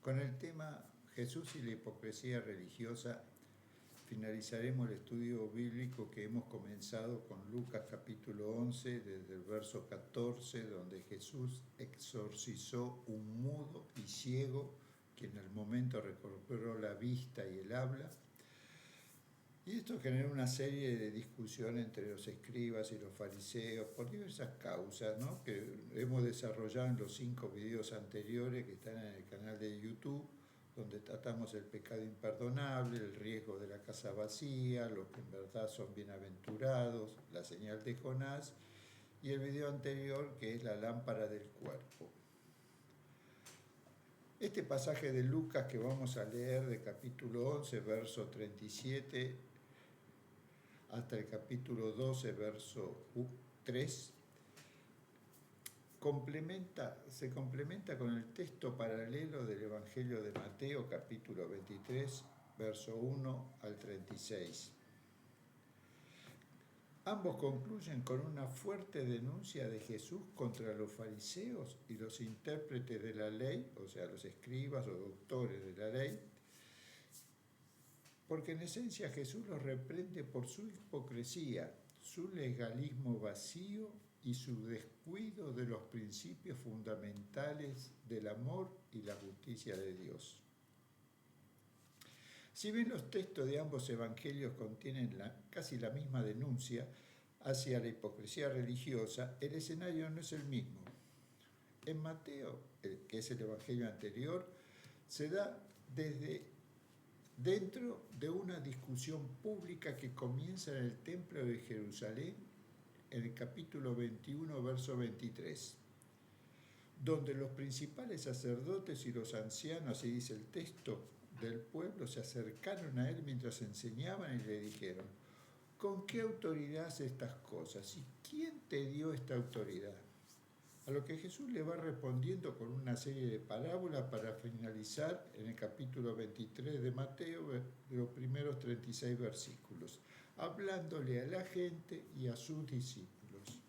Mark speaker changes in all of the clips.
Speaker 1: Con el tema Jesús y la hipocresía religiosa finalizaremos el estudio bíblico que hemos comenzado con Lucas capítulo 11, desde el verso 14, donde Jesús exorcizó un mudo y ciego que en el momento recuperó la vista y el habla. Y esto generó una serie de discusiones entre los escribas y los fariseos por diversas causas, ¿no?, que hemos desarrollado en los 5 videos anteriores que están en el canal de YouTube, donde tratamos el pecado imperdonable, el riesgo de la casa vacía, los que en verdad son bienaventurados, la señal de Jonás, y el video anterior que es la lámpara del cuerpo. Este pasaje de Lucas que vamos a leer de capítulo 11, verso 37, hasta el capítulo 12, verso 3, se complementa con el texto paralelo del Evangelio de Mateo, capítulo 23, verso 1 al 36. Ambos concluyen con una fuerte denuncia de Jesús contra los fariseos y los intérpretes de la ley, o sea, los escribas o doctores de la ley, porque en esencia Jesús los reprende por su hipocresía, su legalismo vacío y su descuido de los principios fundamentales del amor y la justicia de Dios. Si bien los textos de ambos evangelios contienen casi la misma denuncia hacia la hipocresía religiosa, el escenario no es el mismo. En Mateo, que es el evangelio anterior, se da dentro de una discusión pública que comienza en el templo de Jerusalén, en el capítulo 21, verso 23, donde los principales sacerdotes y los ancianos, así dice el texto, del pueblo se acercaron a él mientras enseñaban y le dijeron: ¿con qué autoridad hace estas cosas? ¿Y quién te dio esta autoridad? A lo que Jesús le va respondiendo con una serie de parábolas para finalizar en el capítulo 23 de Mateo, los primeros 36 versículos, hablándole a la gente y a sus discípulos.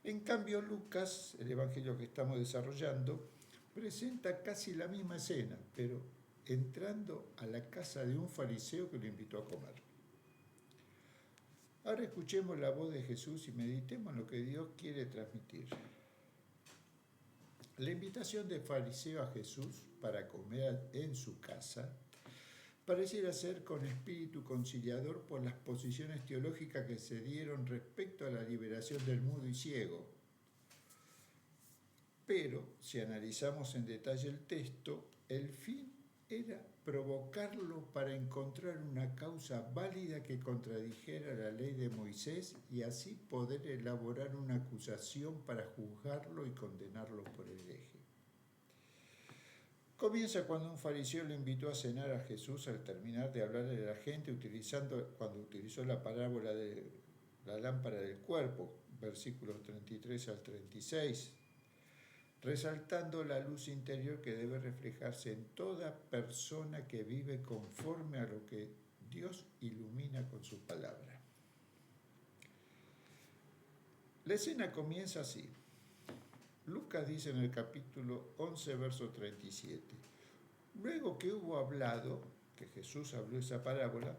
Speaker 1: En cambio, Lucas, el evangelio que estamos desarrollando, presenta casi la misma escena, pero entrando a la casa de un fariseo que lo invitó a comer. Ahora escuchemos la voz de Jesús y meditemos en lo que Dios quiere transmitir. La invitación del fariseo a Jesús para comer en su casa pareciera ser con espíritu conciliador por las posiciones teológicas que se dieron respecto a la liberación del mudo y ciego. Pero, si analizamos en detalle el texto, el fin era provocarlo para encontrar una causa válida que contradijera la ley de Moisés y así poder elaborar una acusación para juzgarlo y condenarlo por hereje. Comienza cuando un fariseo lo invitó a cenar a Jesús al terminar de hablarle a la gente cuando utilizó la parábola de la lámpara del cuerpo, versículos 33 al 36, resaltando la luz interior que debe reflejarse en toda persona que vive conforme a lo que Dios ilumina con su palabra. La escena comienza así. Lucas dice en el capítulo 11, verso 37, luego que hubo hablado, que Jesús habló esa parábola,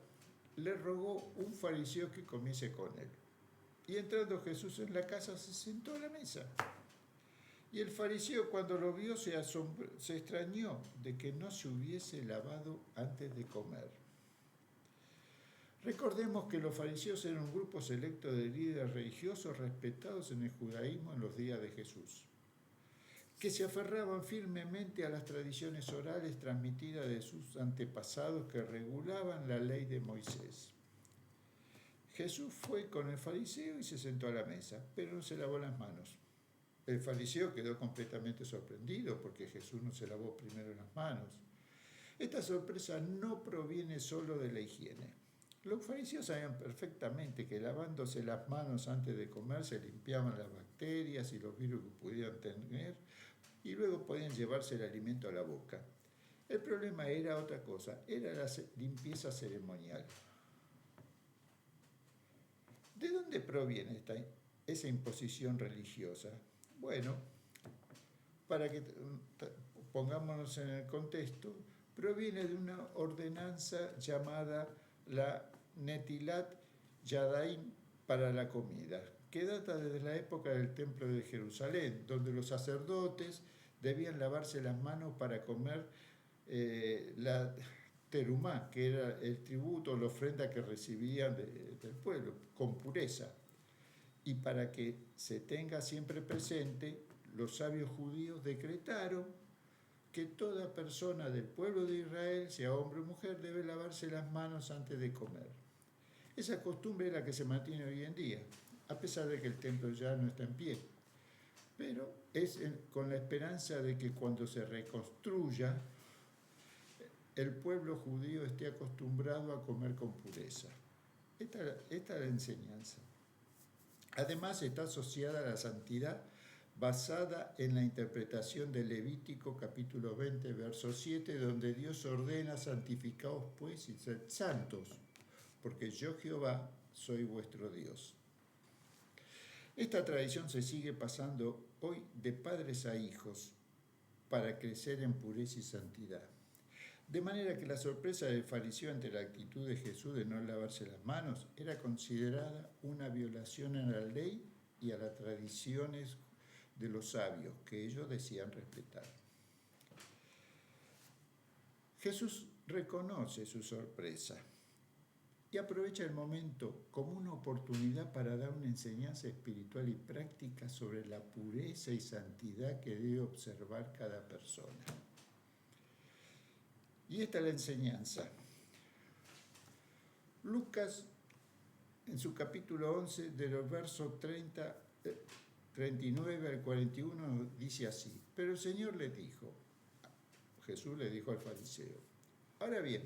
Speaker 1: le rogó un fariseo que comiese con él. Y entrando Jesús en la casa se sentó a la mesa. Y el fariseo, cuando lo vio, se extrañó de que no se hubiese lavado antes de comer. Recordemos que los fariseos eran un grupo selecto de líderes religiosos respetados en el judaísmo en los días de Jesús, que se aferraban firmemente a las tradiciones orales transmitidas de sus antepasados que regulaban la ley de Moisés. Jesús fue con el fariseo y se sentó a la mesa, pero no se lavó las manos. El fariseo quedó completamente sorprendido porque Jesús no se lavó primero las manos. Esta sorpresa no proviene solo de la higiene. Los fariseos sabían perfectamente que lavándose las manos antes de comer se limpiaban las bacterias y los virus que pudieran tener y luego podían llevarse el alimento a la boca. El problema era otra cosa, era la limpieza ceremonial. ¿De dónde proviene esa imposición religiosa? Bueno, para que pongámonos en el contexto, proviene de una ordenanza llamada la Netilat Yadayim para la comida, que data desde la época del Templo de Jerusalén, donde los sacerdotes debían lavarse las manos para comer la terumá, que era el tributo, la ofrenda que recibían del pueblo, con pureza. Y para que se tenga siempre presente, los sabios judíos decretaron que toda persona del pueblo de Israel, sea hombre o mujer, debe lavarse las manos antes de comer. Esa costumbre es la que se mantiene hoy en día, a pesar de que el templo ya no está en pie. Pero es con la esperanza de que cuando se reconstruya, el pueblo judío esté acostumbrado a comer con pureza. Esta es la enseñanza. Además está asociada a la santidad basada en la interpretación de Levítico capítulo 20, verso 7, donde Dios ordena: santificaos pues y sed santos, porque yo Jehová soy vuestro Dios. Esta tradición se sigue pasando hoy de padres a hijos para crecer en pureza y santidad. De manera que la sorpresa del fariseo ante la actitud de Jesús de no lavarse las manos era considerada una violación a la ley y a las tradiciones de los sabios que ellos decían respetar. Jesús reconoce su sorpresa y aprovecha el momento como una oportunidad para dar una enseñanza espiritual y práctica sobre la pureza y santidad que debe observar cada persona. Y esta es la enseñanza. Lucas, en su capítulo 11, de los versos 39 al 41, dice así: pero el Señor le dijo, Jesús le dijo al fariseo: ahora bien,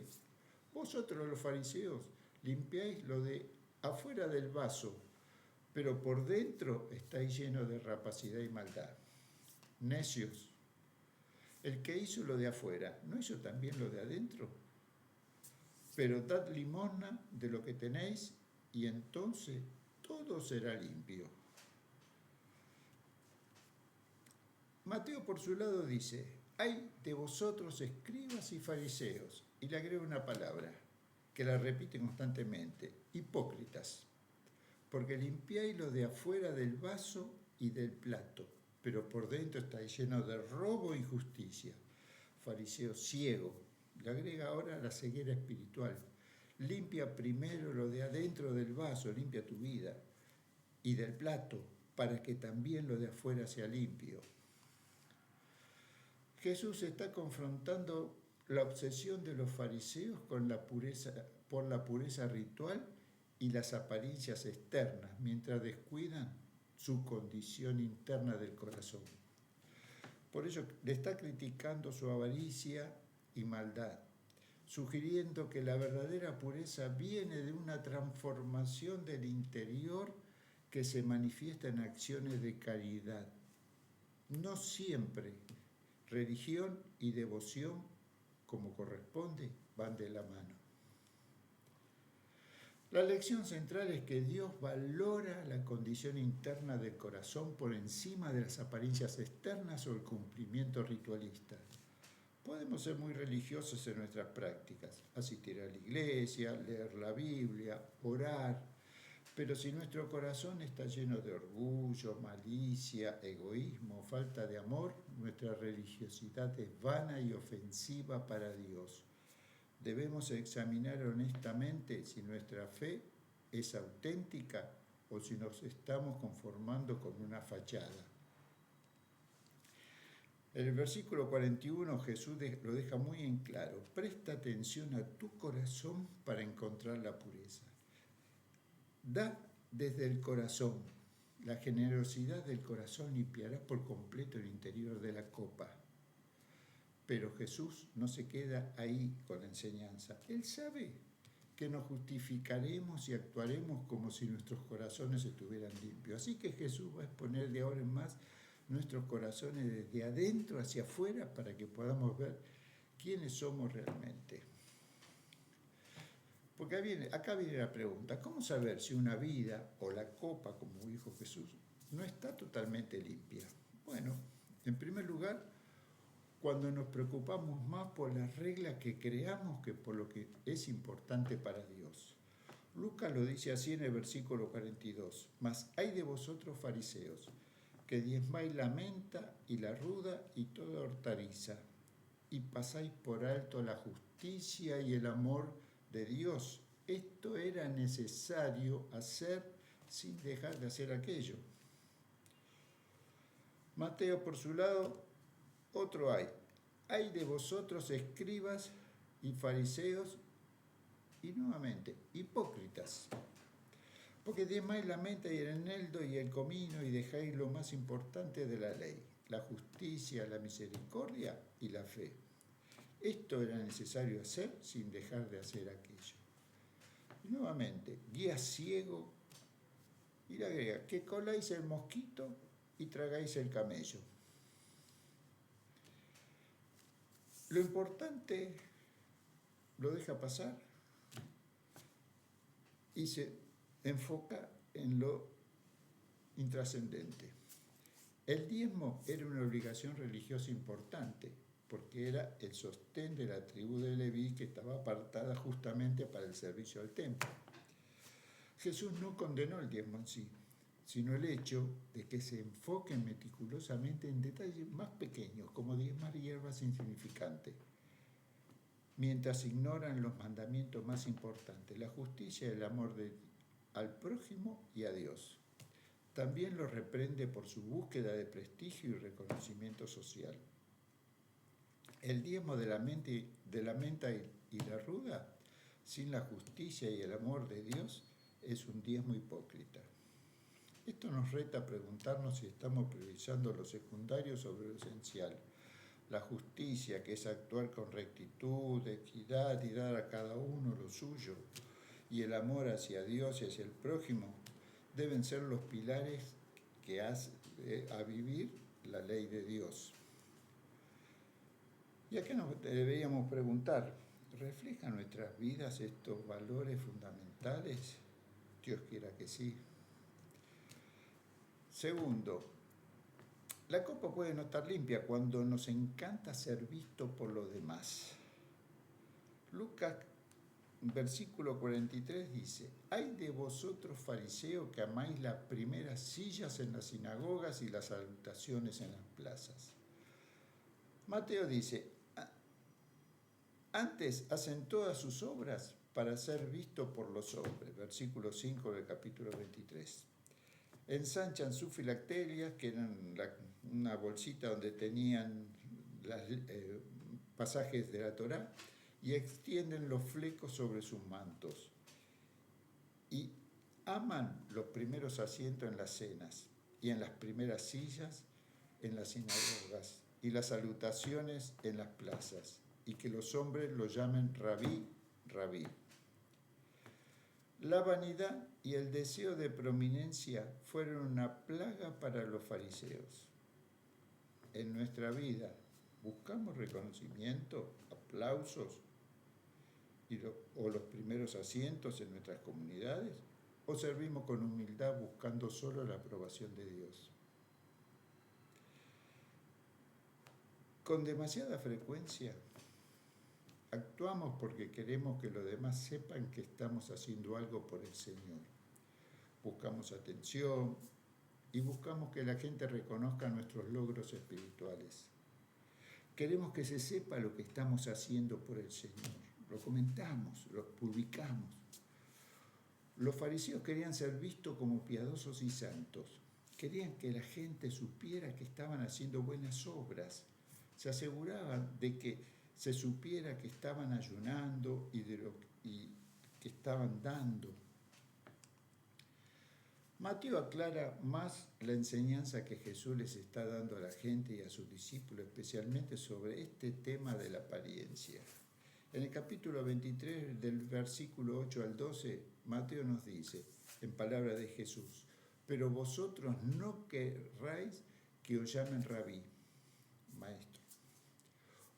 Speaker 1: vosotros los fariseos limpiáis lo de afuera del vaso, pero por dentro estáis llenos de rapacidad y maldad. Necios, el que hizo lo de afuera, ¿no hizo también lo de adentro? Pero dad limosna de lo que tenéis, y entonces todo será limpio. Mateo, por su lado, dice: hay de vosotros escribas y fariseos, y le agrega una palabra que la repite constantemente: hipócritas, porque limpiáis lo de afuera del vaso y del plato, pero por dentro estáis llenos de robo e injusticia. Fariseo ciego, le agrega ahora la ceguera espiritual. Limpia primero lo de adentro del vaso, limpia tu vida, y del plato, para que también lo de afuera sea limpio. Jesús está confrontando la obsesión de los fariseos con por la pureza ritual y las apariencias externas, mientras descuidan su condición interna del corazón. Por ello le está criticando su avaricia y maldad, sugiriendo que la verdadera pureza viene de una transformación del interior que se manifiesta en acciones de caridad. No siempre religión y devoción, como corresponde, van de la mano. La lección central es que Dios valora la condición interna del corazón por encima de las apariencias externas o el cumplimiento ritualista. Podemos ser muy religiosos en nuestras prácticas, asistir a la iglesia, leer la Biblia, orar, pero si nuestro corazón está lleno de orgullo, malicia, egoísmo, falta de amor, nuestra religiosidad es vana y ofensiva para Dios. Debemos examinar honestamente si nuestra fe es auténtica o si nos estamos conformando con una fachada. En el versículo 41 Jesús lo deja muy en claro: presta atención a tu corazón para encontrar la pureza. Da desde el corazón. La generosidad del corazón limpiará por completo el interior de la copa. Pero Jesús no se queda ahí con la enseñanza. Él sabe que nos justificaremos y actuaremos como si nuestros corazones estuvieran limpios. Así que Jesús va a exponer de ahora en más nuestros corazones desde adentro hacia afuera para que podamos ver quiénes somos realmente. Porque acá viene la pregunta: ¿cómo saber si una vida o la copa, como dijo Jesús, no está totalmente limpia? Bueno, En primer lugar, cuando nos preocupamos más por las reglas que creamos que por lo que es importante para Dios. Lucas lo dice así en el versículo 42. Mas hay de vosotros fariseos, que diezmáis la menta y la ruda y toda hortaliza, y pasáis por alto la justicia y el amor de Dios. Esto era necesario hacer sin dejar de hacer aquello. Mateo, por su lado, otro hay. Hay de vosotros escribas y fariseos, y nuevamente, hipócritas, porque diezmáis la menta y el eneldo y el comino y dejáis lo más importante de la ley, la justicia, la misericordia y la fe. Esto era necesario hacer sin dejar de hacer aquello. Y nuevamente, guía ciego y le agrega, que coláis el mosquito y tragáis el camello. Lo importante lo deja pasar y se enfoca en lo intrascendente. El diezmo era una obligación religiosa importante, porque era el sostén de la tribu de Leví que estaba apartada justamente para el servicio al templo. Jesús no condenó el diezmo en sí, sino el hecho de que se enfoquen meticulosamente en detalles más pequeños, como diezmar hierbas insignificantes, mientras ignoran los mandamientos más importantes, la justicia y el amor al prójimo y a Dios. También los reprende por su búsqueda de prestigio y reconocimiento social. El diezmo de la menta y la ruda, sin la justicia y el amor de Dios, es un diezmo hipócrita. Esto nos reta a preguntarnos si estamos priorizando lo secundario sobre lo esencial. La justicia, que es actuar con rectitud, equidad y dar a cada uno lo suyo, y el amor hacia Dios y hacia el prójimo, deben ser los pilares que hacen a vivir la ley de Dios. Y acá nos deberíamos preguntar, ¿reflejan nuestras vidas estos valores fundamentales? Dios quiera que sí. Segundo, la copa puede no estar limpia cuando nos encanta ser visto por los demás. Lucas, versículo 43 dice, hay de vosotros fariseos que amáis las primeras sillas en las sinagogas y las salutaciones en las plazas. Mateo dice, antes hacen todas sus obras para ser vistos por los hombres, versículo 5 del capítulo 23. Ensanchan sus filacterias, que eran una bolsita donde tenían los pasajes de la Torá, y extienden los flecos sobre sus mantos. Y aman los primeros asientos en las cenas, y en las primeras sillas en las sinagogas, y las salutaciones en las plazas, y que los hombres lo llamen rabí, rabí. La vanidad y el deseo de prominencia fueron una plaga para los fariseos. En nuestra vida, ¿buscamos reconocimiento, aplausos o los primeros asientos en nuestras comunidades? ¿O servimos con humildad buscando solo la aprobación de Dios? Con demasiada frecuencia actuamos porque queremos que los demás sepan que estamos haciendo algo por el Señor. Buscamos atención y buscamos que la gente reconozca nuestros logros espirituales. Queremos que se sepa lo que estamos haciendo por el Señor. Lo comentamos, lo publicamos. Los fariseos querían ser vistos como piadosos y santos. Querían que la gente supiera que estaban haciendo buenas obras. Se aseguraban de que se supiera que estaban ayunando y que estaban dando. Mateo aclara más la enseñanza que Jesús les está dando a la gente y a sus discípulos, especialmente sobre este tema de la apariencia. En el capítulo 23, del versículo 8 al 12, Mateo nos dice, en palabras de Jesús, pero vosotros no querráis que os llamen rabí, maestro,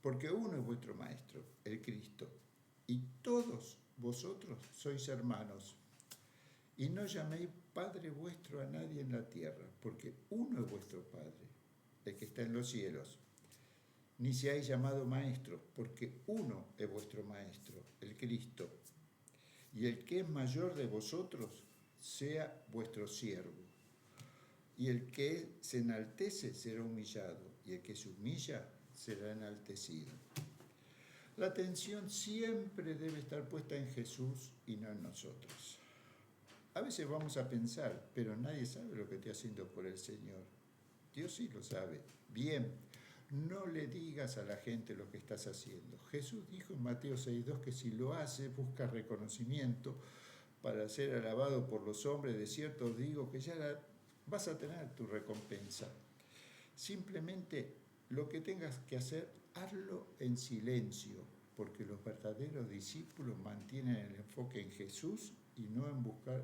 Speaker 1: porque uno es vuestro maestro, el Cristo, y todos vosotros sois hermanos. Y no llaméis Padre vuestro a nadie en la tierra, porque uno es vuestro Padre, el que está en los cielos, ni seáis llamado maestros, porque uno es vuestro maestro, el Cristo. Y el que es mayor de vosotros sea vuestro siervo. Y el que se enaltece será humillado, y el que se humilla será enaltecido. La atención siempre debe estar puesta en Jesús y no en nosotros. A veces vamos a pensar, pero nadie sabe lo que estoy haciendo por el Señor. Dios sí lo sabe. Bien, no le digas a la gente lo que estás haciendo. Jesús dijo en Mateo 6:2 que si lo haces, busca reconocimiento para ser alabado por los hombres. De cierto os digo que ya vas a tener tu recompensa. Simplemente lo que tengas que hacer, hazlo en silencio, porque los verdaderos discípulos mantienen el enfoque en Jesús y no en buscar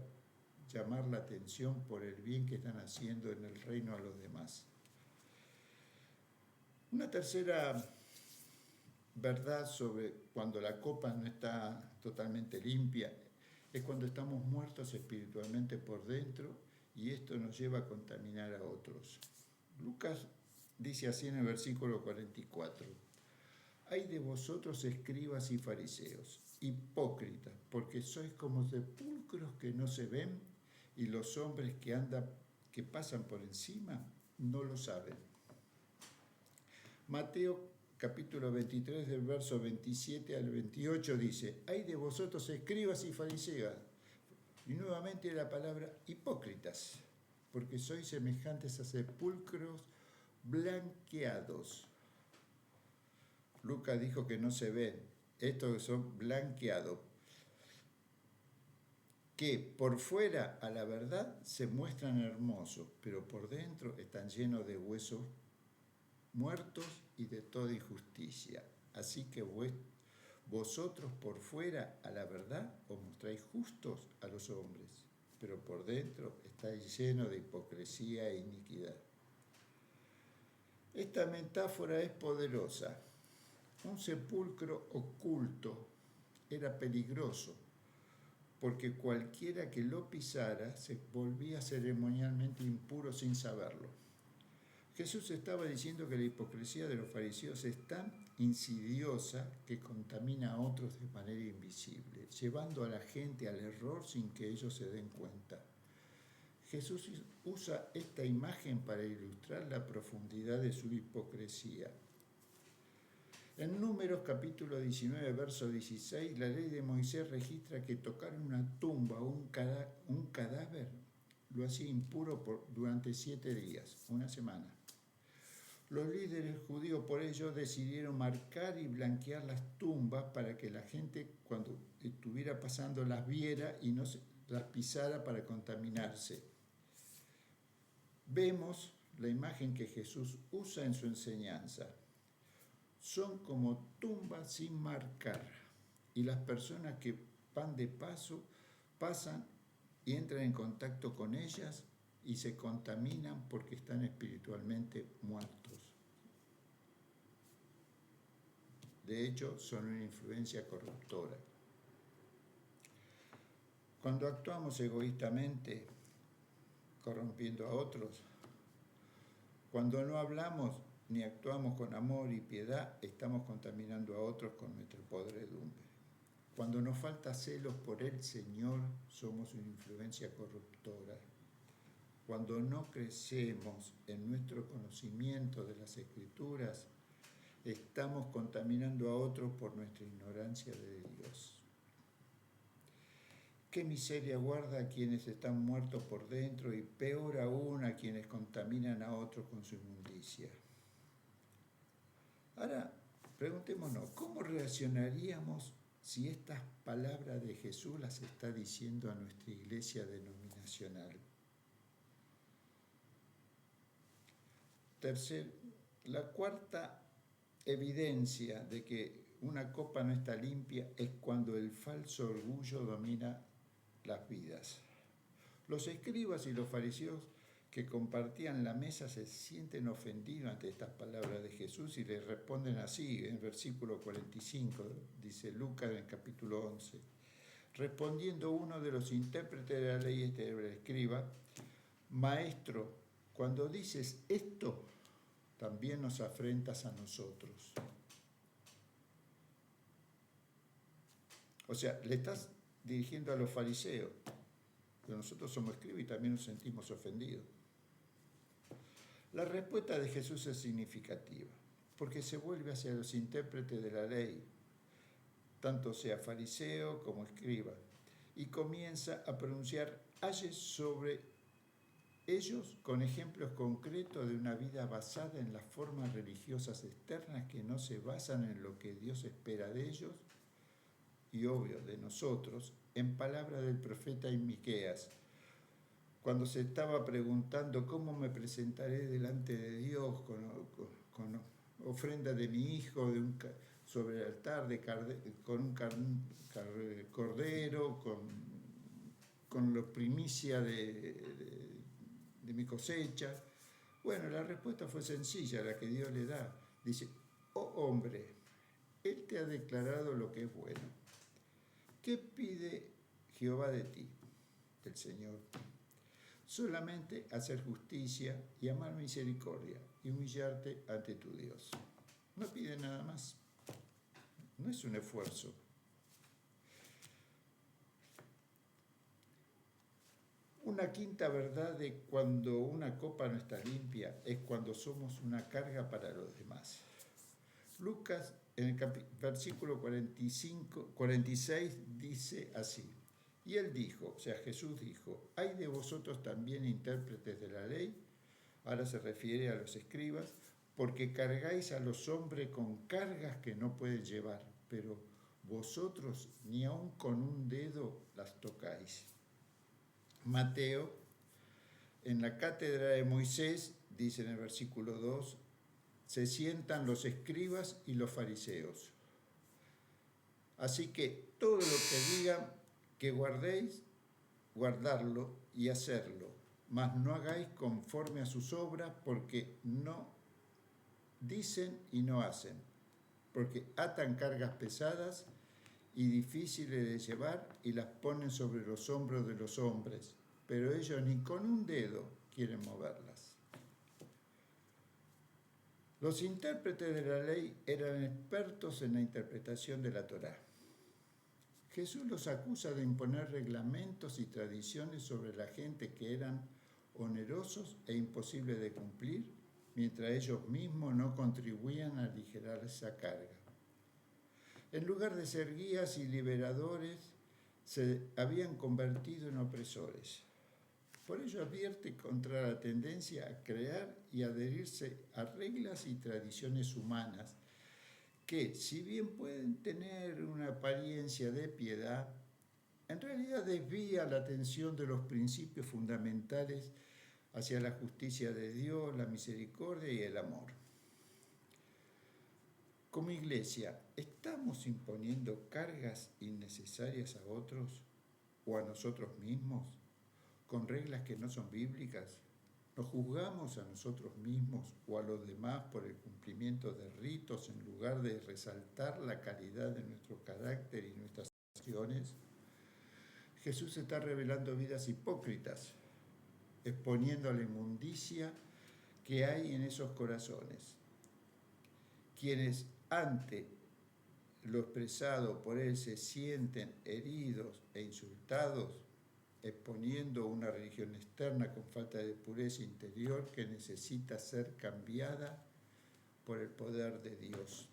Speaker 1: llamar la atención por el bien que están haciendo en el reino a los demás. Una tercera verdad sobre cuando la copa no está totalmente limpia es cuando estamos muertos espiritualmente por dentro y esto nos lleva a contaminar a otros. Lucas dice así en el versículo 44: «Ay de vosotros, escribas y fariseos, hipócritas, porque sois como sepulcros que no se ven, y los hombres que pasan por encima no lo saben». Mateo capítulo 23, del verso 27 al 28 dice: «Ay de vosotros, escribas y fariseos». Y nuevamente la palabra hipócritas, porque sois semejantes a sepulcros blanqueados. Lucas dijo que no se ven, estos son blanqueados, que por fuera a la verdad se muestran hermosos, pero por dentro están llenos de huesos muertos y de toda injusticia. Así que vosotros por fuera a la verdad os mostráis justos a los hombres, pero por dentro estáis llenos de hipocresía e iniquidad. Esta metáfora es poderosa. Un sepulcro oculto era peligroso, porque cualquiera que lo pisara se volvía ceremonialmente impuro sin saberlo. Jesús estaba diciendo que la hipocresía de los fariseos es tan insidiosa que contamina a otros de manera invisible, llevando a la gente al error sin que ellos se den cuenta. Jesús usa esta imagen para ilustrar la profundidad de su hipocresía. En Números capítulo 19, verso 16, la ley de Moisés registra que tocar una tumba o un cadáver lo hacía impuro durante 7 días, una semana. Los líderes judíos por ello decidieron marcar y blanquear las tumbas para que la gente cuando estuviera pasando las viera y no las pisara para contaminarse. Vemos la imagen que Jesús usa en su enseñanza. Son como tumbas sin marcar y las personas que van de paso pasan y entran en contacto con ellas y se contaminan porque están espiritualmente muertos. De hecho, son una influencia corruptora. Cuando actuamos egoístamente, corrompiendo a otros, cuando no hablamos ni actuamos con amor y piedad, estamos contaminando a otros con nuestra podredumbre. Cuando nos falta celos por el Señor, somos una influencia corruptora. Cuando no crecemos en nuestro conocimiento de las Escrituras, estamos contaminando a otros por nuestra ignorancia de Dios. Qué miseria guarda a quienes están muertos por dentro y peor aún a quienes contaminan a otros con su inmundicia. Ahora, preguntémonos, ¿cómo reaccionaríamos si estas palabras de Jesús las está diciendo a nuestra iglesia denominacional? La cuarta evidencia de que una copa no está limpia es cuando el falso orgullo domina las vidas. Los escribas y los fariseos que compartían la mesa se sienten ofendidos ante estas palabras de Jesús y les responden así, en versículo 45, dice Lucas en el capítulo 11. Respondiendo uno de los intérpretes de la ley, el escriba: «Maestro, cuando dices esto, también nos afrentas a nosotros. O sea, le estás dirigiendo a los fariseos, pero nosotros somos escribas y también nos sentimos ofendidos. La respuesta de Jesús es significativa, porque se vuelve hacia los intérpretes de la ley, tanto sea fariseo como escriba, y comienza a pronunciar ayes sobre ellos con ejemplos concretos de una vida basada en las formas religiosas externas que no se basan en lo que Dios espera de ellos y, obvio, de nosotros, en palabras del profeta Miqueas, cuando se estaba preguntando cómo me presentaré delante de Dios con ofrenda de mi hijo sobre el altar con un cordero, con la primicia de mi cosecha. Bueno, la respuesta fue sencilla, la que Dios le da. Dice, oh hombre, Él te ha declarado lo que es bueno. ¿Qué pide Jehová de ti, del Señor? Solamente hacer justicia y amar misericordia y humillarte ante tu Dios. No pide nada más. No es un esfuerzo. Una quinta verdad de cuando una copa no está limpia es cuando somos una carga para los demás. Lucas, en el versículo 46, dice así. Y él dijo, o sea, Jesús dijo, ¿hay de vosotros también intérpretes de la ley? Ahora se refiere a los escribas, porque cargáis a los hombres con cargas que no pueden llevar, pero vosotros ni aun con un dedo las tocáis. Mateo, en la cátedra de Moisés, dice en el versículo 2, se sientan los escribas y los fariseos. Así que todo lo que digan que guardéis, guardarlo y hacerlo, mas no hagáis conforme a sus obras, porque no dicen y no hacen, porque atan cargas pesadas y difíciles de llevar y las ponen sobre los hombros de los hombres, pero ellos ni con un dedo quieren moverlas. Los intérpretes de la ley eran expertos en la interpretación de la Torá. Jesús los acusa de imponer reglamentos y tradiciones sobre la gente que eran onerosos e imposibles de cumplir, mientras ellos mismos no contribuían a aligerar esa carga. En lugar de ser guías y liberadores, se habían convertido en opresores. Por ello advierte contra la tendencia a crear y adherirse a reglas y tradiciones humanas que, si bien pueden tener una apariencia de piedad, en realidad desvía la atención de los principios fundamentales hacia la justicia de Dios, la misericordia y el amor. Como iglesia, ¿estamos imponiendo cargas innecesarias a otros o a nosotros mismos con reglas que no son bíblicas? ¿Nos juzgamos a nosotros mismos o a los demás por el cumplimiento de ritos en lugar de resaltar la calidad de nuestro carácter y nuestras acciones? Jesús está revelando vidas hipócritas, exponiendo la inmundicia que hay en esos corazones. Quienes ante lo expresado por él se sienten heridos e insultados, exponiendo una religión externa con falta de pureza interior que necesita ser cambiada por el poder de Dios.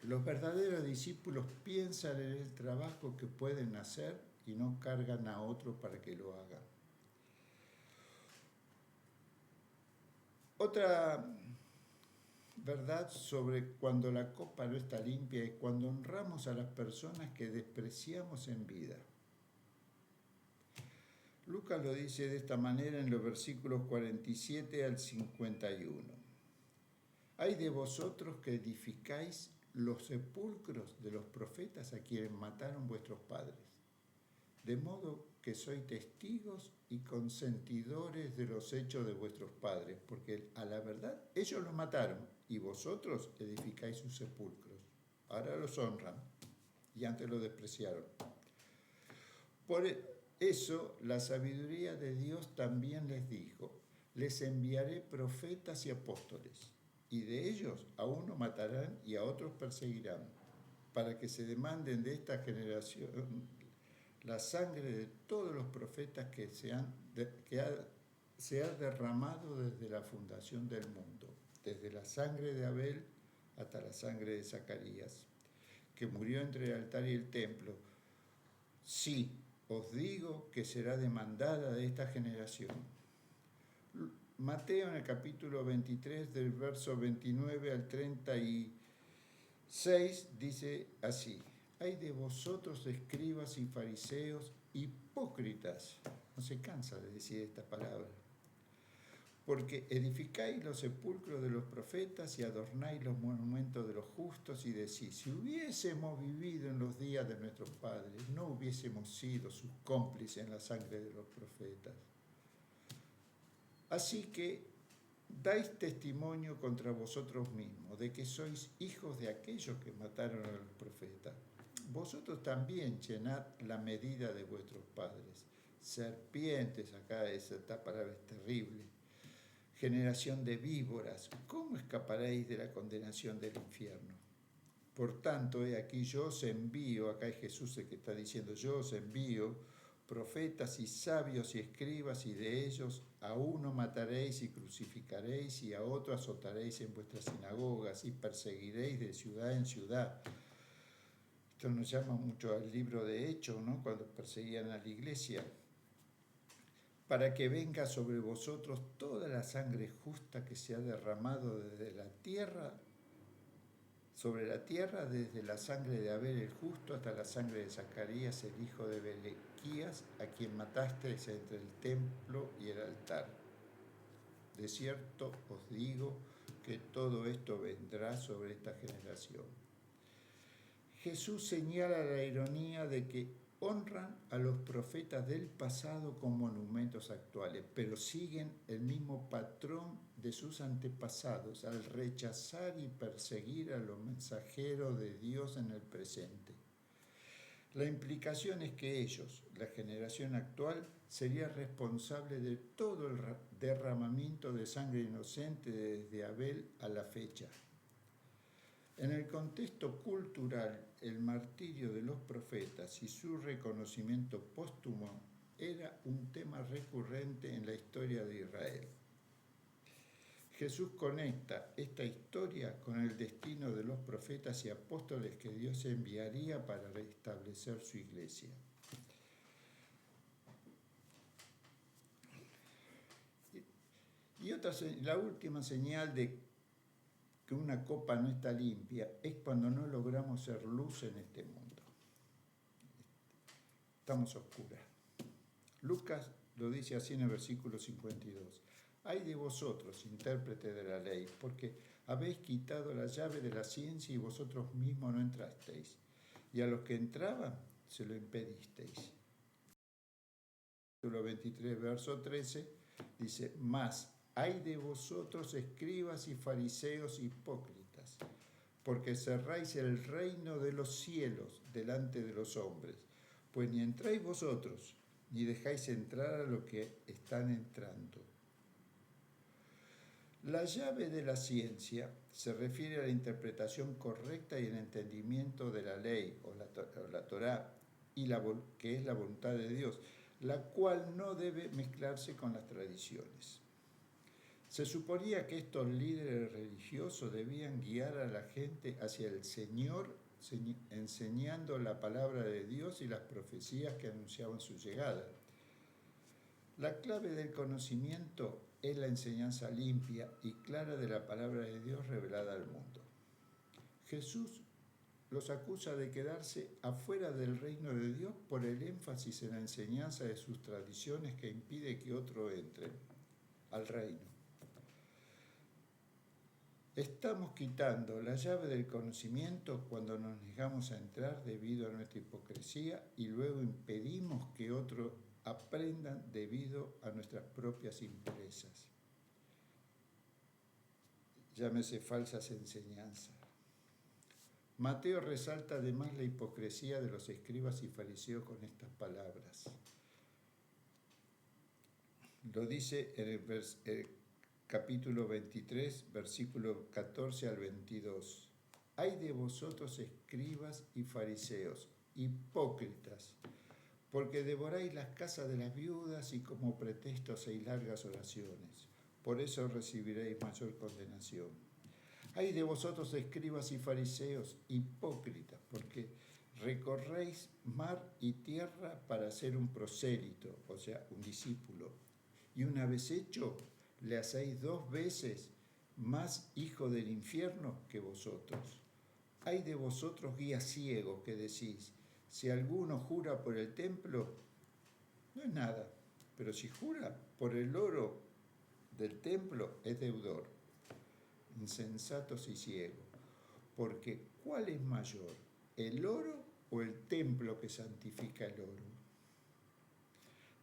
Speaker 1: Los verdaderos discípulos piensan en el trabajo que pueden hacer y no cargan a otro para que lo haga. Otra verdad sobre cuando la copa no está limpia es cuando honramos a las personas que despreciamos en vida. Lucas lo dice de esta manera en los versículos 47 al 51. Hay de vosotros que edificáis los sepulcros de los profetas a quienes mataron vuestros padres, de modo que sois testigos y consentidores de los hechos de vuestros padres, porque a la verdad ellos los mataron y vosotros edificáis sus sepulcros. Ahora los honran y antes los despreciaron. Por eso la sabiduría de Dios también les dijo, les enviaré profetas y apóstoles, y de ellos a uno matarán y a otros perseguirán, para que se demanden de esta generación la sangre de todos los profetas se ha derramado desde la fundación del mundo, desde la sangre de Abel hasta la sangre de Zacarías, que murió entre el altar y el templo. Sí, os digo que será demandada de esta generación. Mateo en el capítulo 23, del verso 29 al 36, dice así: Ay de vosotros, escribas y fariseos, hipócritas. No se cansa de decir esta palabra. Porque edificáis los sepulcros de los profetas y adornáis los monumentos de los justos, y decís: si hubiésemos vivido en los días de nuestros padres, no hubiésemos sido sus cómplices en la sangre de los profetas. Así que dais testimonio contra vosotros mismos de que sois hijos de aquellos que mataron a los profetas. Vosotros también llenad la medida de vuestros padres. Serpientes, acá esta palabra es terrible. Generación de víboras, ¿cómo escaparéis de la condenación del infierno? Por tanto, he aquí yo os envío, acá es Jesús el que está diciendo, yo os envío profetas y sabios y escribas, y de ellos a uno mataréis y crucificaréis, y a otro azotaréis en vuestras sinagogas, y perseguiréis de ciudad en ciudad. Esto nos llama mucho al libro de Hechos, ¿no? Cuando perseguían a la iglesia. Para que venga sobre vosotros toda la sangre justa que se ha derramado desde la tierra, sobre la tierra, desde la sangre de Abel el justo hasta la sangre de Zacarías el hijo de Berequías, a quien matasteis entre el templo y el altar. De cierto os digo que todo esto vendrá sobre esta generación. Jesús señala la ironía de que honran a los profetas del pasado con monumentos actuales, pero siguen el mismo patrón de sus antepasados al rechazar y perseguir a los mensajeros de Dios en el presente. La implicación es que ellos, la generación actual, sería responsable de todo el derramamiento de sangre inocente desde Abel a la fecha. En el contexto cultural, el martirio de los profetas y su reconocimiento póstumo era un tema recurrente en la historia de Israel. Jesús conecta esta historia con el destino de los profetas y apóstoles que Dios enviaría para restablecer su iglesia. Y la última señal de que una copa no está limpia es cuando no logramos ser luz en este mundo. Estamos oscuras. Lucas lo dice así en el versículo 52. Ay de vosotros, intérpretes de la ley, porque habéis quitado la llave de la ciencia y vosotros mismos no entrasteis, y a los que entraban se lo impedisteis. Capítulo 23, verso 13, dice: Mas ay de vosotros, escribas y fariseos hipócritas, porque cerráis el reino de los cielos delante de los hombres, pues ni entráis vosotros, ni dejáis entrar a los que están entrando. La llave de la ciencia se refiere a la interpretación correcta y el entendimiento de la ley, o la Torá, que es la voluntad de Dios, la cual no debe mezclarse con las tradiciones. Se suponía que estos líderes religiosos debían guiar a la gente hacia el Señor, enseñando la palabra de Dios y las profecías que anunciaban su llegada. La clave del conocimiento es la enseñanza limpia y clara de la palabra de Dios revelada al mundo. Jesús los acusa de quedarse afuera del reino de Dios por el énfasis en la enseñanza de sus tradiciones que impide que otros entren al reino. Estamos quitando la llave del conocimiento cuando nos negamos a entrar debido a nuestra hipocresía y luego impedimos que otros aprendan debido a nuestras propias impurezas. Llámese falsas enseñanzas. Mateo resalta además la hipocresía de los escribas y fariseos con estas palabras. Lo dice en el capítulo 23, versículo 14 al 22. Ay de vosotros, escribas y fariseos, hipócritas, porque devoráis las casas de las viudas y como pretexto hacéis largas oraciones. Por eso recibiréis mayor condenación. Ay de vosotros, escribas y fariseos, hipócritas, porque recorréis mar y tierra para ser un prosélito, o sea, un discípulo. Y una vez hecho, le hacéis 2 veces más hijo del infierno que vosotros. Ay de vosotros, guías ciegos, que decís, si alguno jura por el templo, no es nada, pero si jura por el oro del templo, es deudor. Insensatos y ciegos, porque ¿cuál es mayor, el oro o el templo que santifica el oro?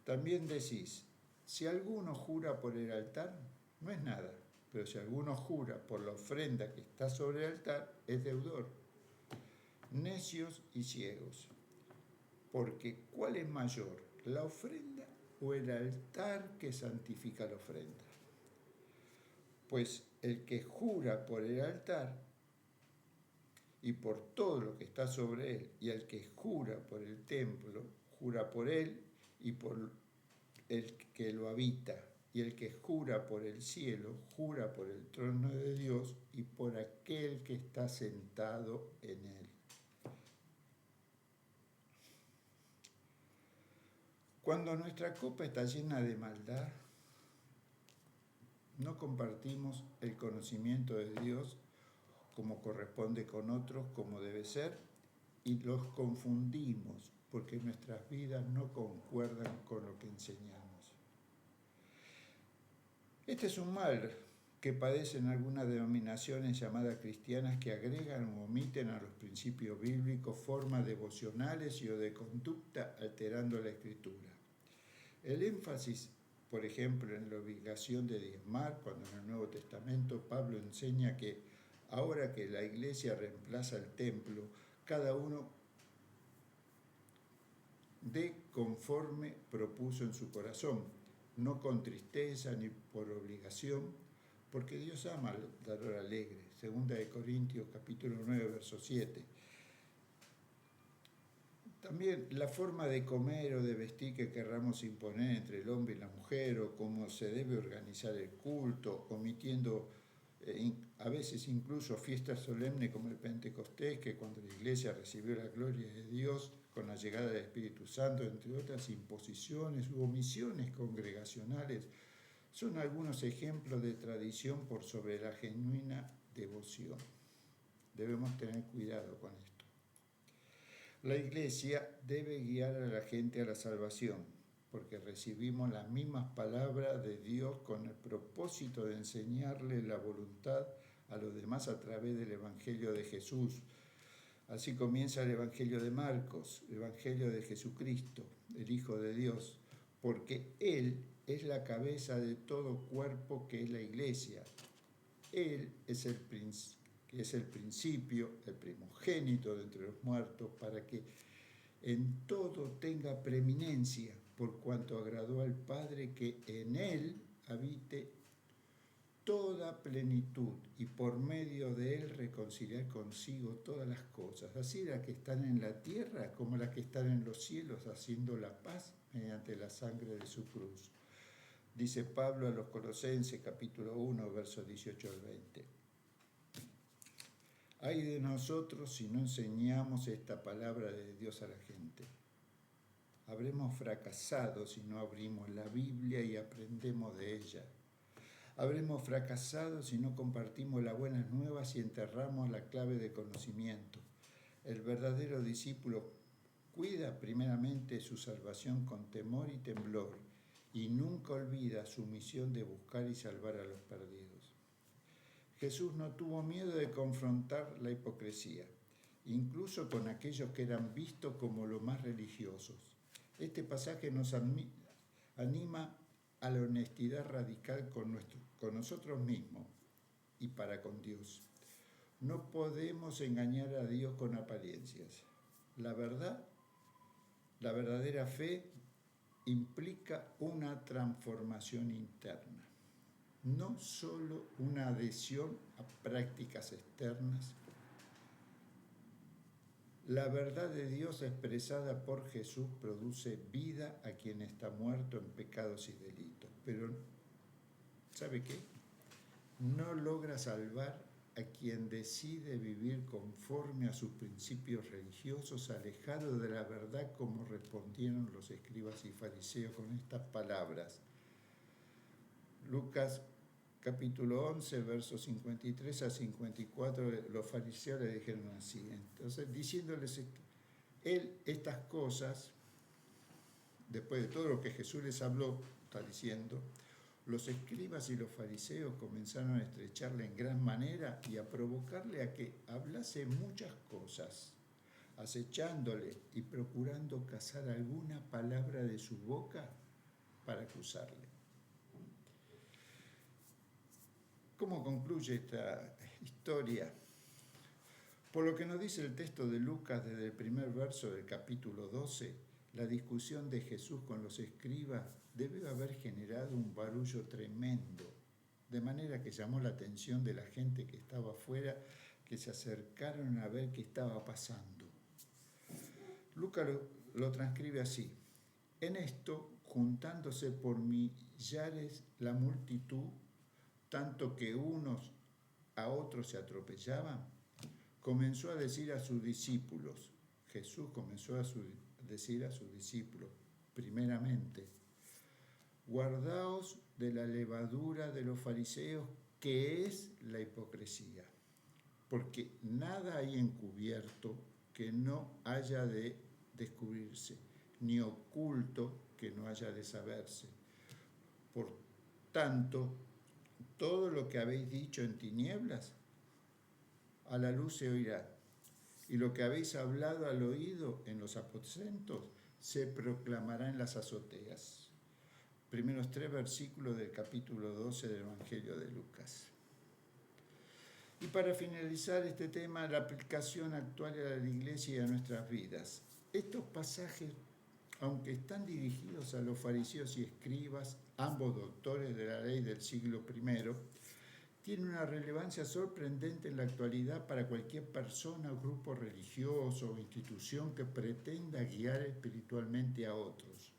Speaker 1: También decís, si alguno jura por el altar, no es nada, pero si alguno jura por la ofrenda que está sobre el altar, es deudor. Necios y ciegos, porque ¿cuál es mayor, la ofrenda o el altar que santifica la ofrenda? Pues el que jura por el altar y por todo lo que está sobre él, y el que jura por el templo, jura por él y por el que lo habita, y el que jura por el cielo, jura por el trono de Dios y por aquel que está sentado en él. Cuando nuestra copa está llena de maldad, no compartimos el conocimiento de Dios como corresponde con otros, como debe ser, y los confundimos porque nuestras vidas no concuerdan con lo que enseñamos. Este es un mal que padecen algunas denominaciones llamadas cristianas que agregan o omiten a los principios bíblicos formas devocionales y o de conducta alterando la escritura. El énfasis, por ejemplo, en la obligación de diezmar, cuando en el Nuevo Testamento Pablo enseña que ahora que la iglesia reemplaza el templo, cada uno dé conforme propuso en su corazón, no con tristeza ni por obligación, porque Dios ama al dador alegre. 2 Corintios capítulo 9, verso 7. También la forma de comer o de vestir que querramos imponer entre el hombre y la mujer, o cómo se debe organizar el culto, omitiendo a veces incluso fiestas solemnes como el Pentecostés, que cuando la iglesia recibió la gloria de Dios con la llegada del Espíritu Santo, entre otras imposiciones u omisiones congregacionales, son algunos ejemplos de tradición por sobre la genuina devoción. Debemos tener cuidado con esto. La iglesia debe guiar a la gente a la salvación, porque recibimos las mismas palabras de Dios con el propósito de enseñarle la voluntad a los demás a través del Evangelio de Jesús. Así comienza el Evangelio de Marcos, el Evangelio de Jesucristo, el Hijo de Dios, porque Él es la cabeza de todo cuerpo que es la iglesia. Él es el principio, el primogénito de entre los muertos, para que en todo tenga preeminencia, por cuanto agradó al Padre que en Él habite toda plenitud y por medio de Él reconciliar consigo todas las cosas, así las que están en la tierra como las que están en los cielos, haciendo la paz mediante la sangre de su cruz. Dice Pablo a los Colosenses capítulo 1, versos 18 al 20. Ay de nosotros si no enseñamos esta palabra de Dios a la gente. Habremos fracasado si no abrimos la Biblia y aprendemos de ella. Habremos fracasado si no compartimos las buenas nuevas y enterramos la clave de conocimiento. El verdadero discípulo cuida primeramente su salvación con temor y temblor y nunca olvida su misión de buscar y salvar a los perdidos. Jesús no tuvo miedo de confrontar la hipocresía, incluso con aquellos que eran vistos como los más religiosos. Este pasaje nos anima a la honestidad radical con nosotros mismos y para con Dios. No podemos engañar a Dios con apariencias. La verdad, la verdadera fe implica una transformación interna, no solo una adhesión a prácticas externas. La verdad de Dios expresada por Jesús produce vida a quien está muerto en pecados y delitos, pero ¿sabe qué? No logra salvar a quien decide vivir conforme a sus principios religiosos, alejado de la verdad, como respondieron los escribas y fariseos con estas palabras. Lucas capítulo 11, versos 53 a 54, los fariseos le dijeron así. Entonces, diciéndoles estas cosas, después de todo lo que Jesús les habló, está diciendo, los escribas y los fariseos comenzaron a estrecharle en gran manera y a provocarle a que hablase muchas cosas, acechándole y procurando cazar alguna palabra de su boca para acusarle. ¿Cómo concluye esta historia? Por lo que nos dice el texto de Lucas desde el primer verso del capítulo 12, la discusión de Jesús con los escribas debe haber generado un barullo tremendo, de manera que llamó la atención de la gente que estaba afuera, que se acercaron a ver qué estaba pasando. Lucas lo transcribe así: en esto, juntándose por millares la multitud, tanto que unos a otros se atropellaban, comenzó a decir a sus discípulos, Jesús comenzó a decir a sus discípulos, primeramente, guardaos de la levadura de los fariseos, que es la hipocresía, porque nada hay encubierto que no haya de descubrirse, ni oculto que no haya de saberse. Por tanto, todo lo que habéis dicho en tinieblas, a la luz se oirá, y lo que habéis hablado al oído en los aposentos se proclamará en las azoteas. Primeros 3 versículos del capítulo 12 del Evangelio de Lucas. Y para finalizar este tema, la aplicación actual a la Iglesia y a nuestras vidas. Estos pasajes, aunque están dirigidos a los fariseos y escribas, ambos doctores de la ley del siglo I, tienen una relevancia sorprendente en la actualidad para cualquier persona, grupo religioso o institución que pretenda guiar espiritualmente a otros.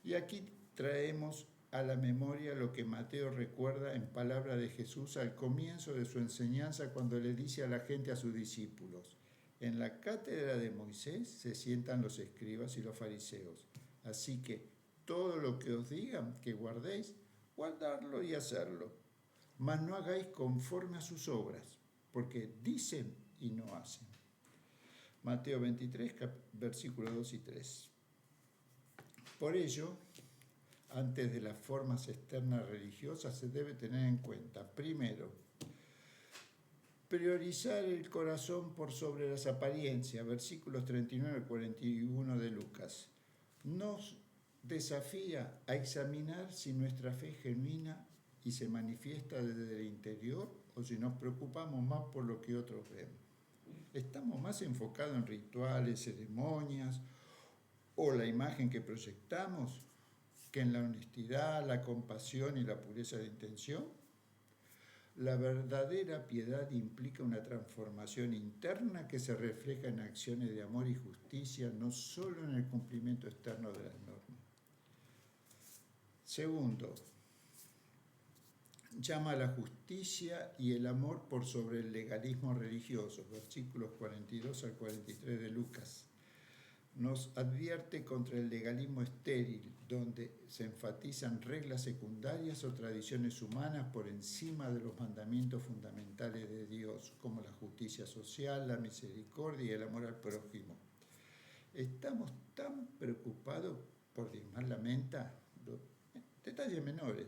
Speaker 1: Y aquí traemos a la memoria lo que Mateo recuerda en palabra de Jesús al comienzo de su enseñanza, cuando le dice a la gente, a sus discípulos: en la cátedra de Moisés se sientan los escribas y los fariseos, así que todo lo que os digan que guardéis, guardarlo y hacerlo, mas no hagáis conforme a sus obras, porque dicen y no hacen. Mateo 23, versículos 2 y 3. Por ello, antes de las formas externas religiosas se debe tener en cuenta, primero, priorizar el corazón por sobre las apariencias, versículos 39 al 41 de Lucas. Nos desafía a examinar si nuestra fe es genuina y se manifiesta desde el interior, o si nos preocupamos más por lo que otros ven. Estamos más enfocados en rituales, ceremonias o la imagen que proyectamos que en la honestidad, la compasión y la pureza de intención. La verdadera piedad implica una transformación interna que se refleja en acciones de amor y justicia, no solo en el cumplimiento externo de las normas. Segundo, llama a la justicia y el amor por sobre el legalismo religioso, versículos 42 al 43 de Lucas. Nos advierte contra el legalismo estéril, donde se enfatizan reglas secundarias o tradiciones humanas por encima de los mandamientos fundamentales de Dios, como la justicia social, la misericordia y el amor al prójimo. Estamos tan preocupados por diezmar la menta, detalles menores,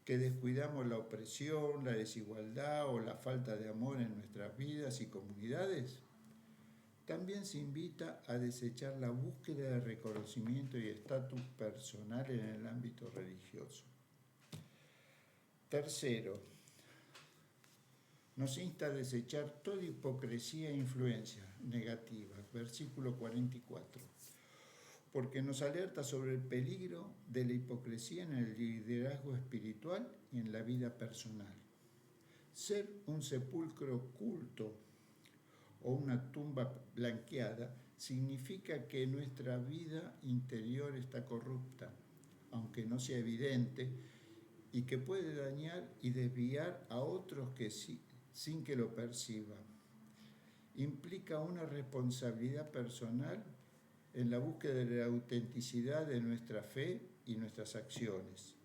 Speaker 1: que descuidamos la opresión, la desigualdad o la falta de amor en nuestras vidas y comunidades. También se invita a desechar la búsqueda de reconocimiento y estatus personal en el ámbito religioso. Tercero, nos insta a desechar toda hipocresía e influencia negativa. Versículo 44. porque nos alerta sobre el peligro de la hipocresía en el liderazgo espiritual y en la vida personal. Ser un sepulcro oculto o una tumba blanqueada significa que nuestra vida interior está corrupta, aunque no sea evidente, y que puede dañar y desviar a otros sin que lo perciban. Implica una responsabilidad personal en la búsqueda de la autenticidad de nuestra fe y nuestras acciones,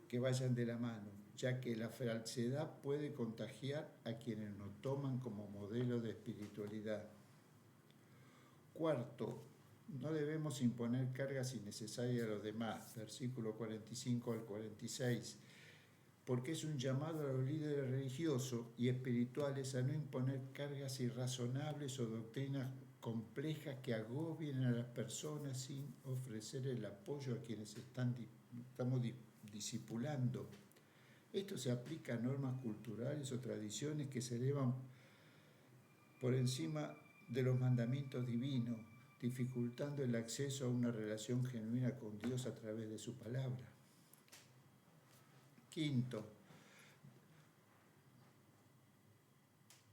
Speaker 1: que vayan de la mano, ya que la falsedad puede contagiar a quienes nos toman como modelo de espiritualidad. Cuarto, no debemos imponer cargas innecesarias a los demás, versículo 45 al 46, porque es un llamado a los líderes religiosos y espirituales a no imponer cargas irrazonables o doctrinas complejas que agobien a las personas sin ofrecer el apoyo a quienes estamos discipulando. Esto se aplica a normas culturales o tradiciones que se elevan por encima de los mandamientos divinos, dificultando el acceso a una relación genuina con Dios a través de su palabra. Quinto,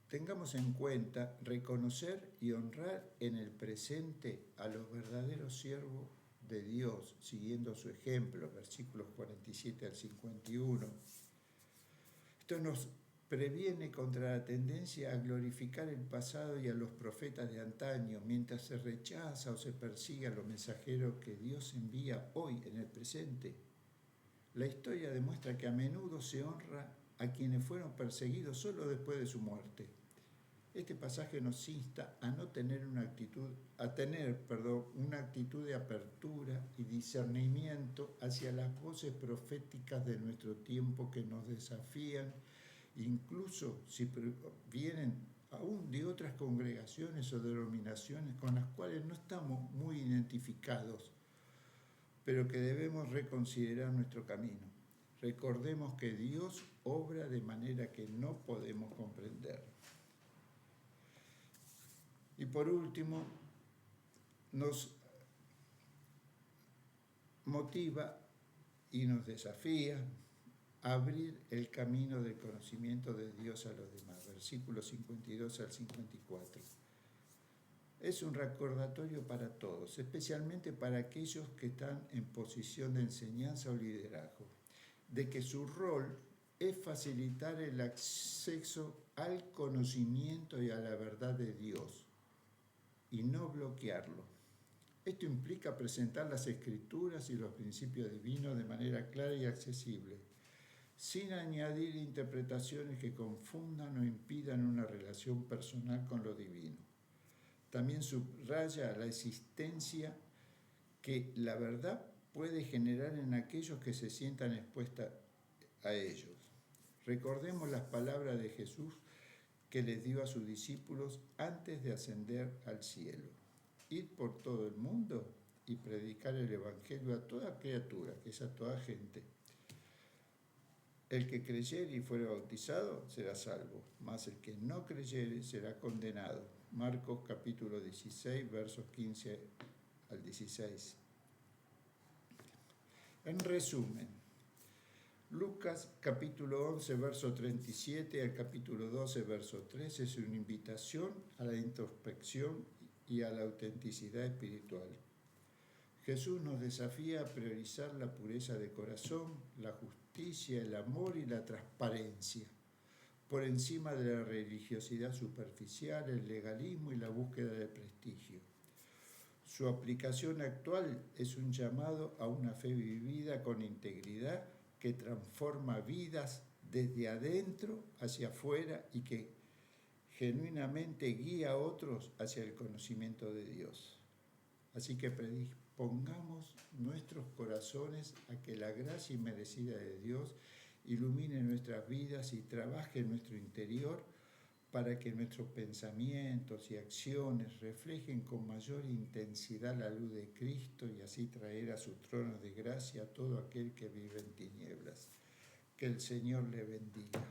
Speaker 1: tengamos en cuenta reconocer y honrar en el presente a los verdaderos siervos de Dios, siguiendo su ejemplo, versículos 47 al 51. Esto nos previene contra la tendencia a glorificar el pasado y a los profetas de antaño, mientras se rechaza o se persigue a los mensajeros que Dios envía hoy en el presente. La historia demuestra que a menudo se honra a quienes fueron perseguidos solo después de su muerte. Este pasaje nos insta a tener una actitud de apertura y discernimiento hacia las voces proféticas de nuestro tiempo que nos desafían, incluso si vienen aún de otras congregaciones o denominaciones con las cuales no estamos muy identificados, pero que debemos reconsiderar nuestro camino. Recordemos que Dios obra de manera que no podemos comprender. Y por último, nos motiva y nos desafía a abrir el camino del conocimiento de Dios a los demás, versículos 52 al 54. Es un recordatorio para todos, especialmente para aquellos que están en posición de enseñanza o liderazgo, de que su rol es facilitar el acceso al conocimiento y a la verdad de Dios, y no bloquearlo. Esto implica presentar las Escrituras y los principios divinos de manera clara y accesible, sin añadir interpretaciones que confundan o impidan una relación personal con lo divino. También subraya la existencia que la verdad puede generar en aquellos que se sientan expuestos a ellos. Recordemos las palabras de Jesús que les dio a sus discípulos antes de ascender al cielo. Ir por todo el mundo y predicar el Evangelio a toda criatura, que es a toda gente. El que creyere y fuere bautizado será salvo, mas el que no creyere será condenado. Marcos capítulo 16, versos 15 al 16. En resumen, Lucas capítulo 11, verso 37 al capítulo 12, verso 13 es una invitación a la introspección y a la autenticidad espiritual. Jesús nos desafía a priorizar la pureza de corazón, la justicia, el amor y la transparencia, por encima de la religiosidad superficial, el legalismo y la búsqueda de prestigio. Su aplicación actual es un llamado a una fe vivida con integridad que transforma vidas desde adentro hacia afuera y que genuinamente guía a otros hacia el conocimiento de Dios. Así que pongamos nuestros corazones a que la gracia inmerecida de Dios ilumine nuestras vidas y trabaje en nuestro interior para que nuestros pensamientos y acciones reflejen con mayor intensidad la luz de Cristo y así traer a su trono de gracia a todo aquel que vive en tinieblas. Que el Señor le bendiga.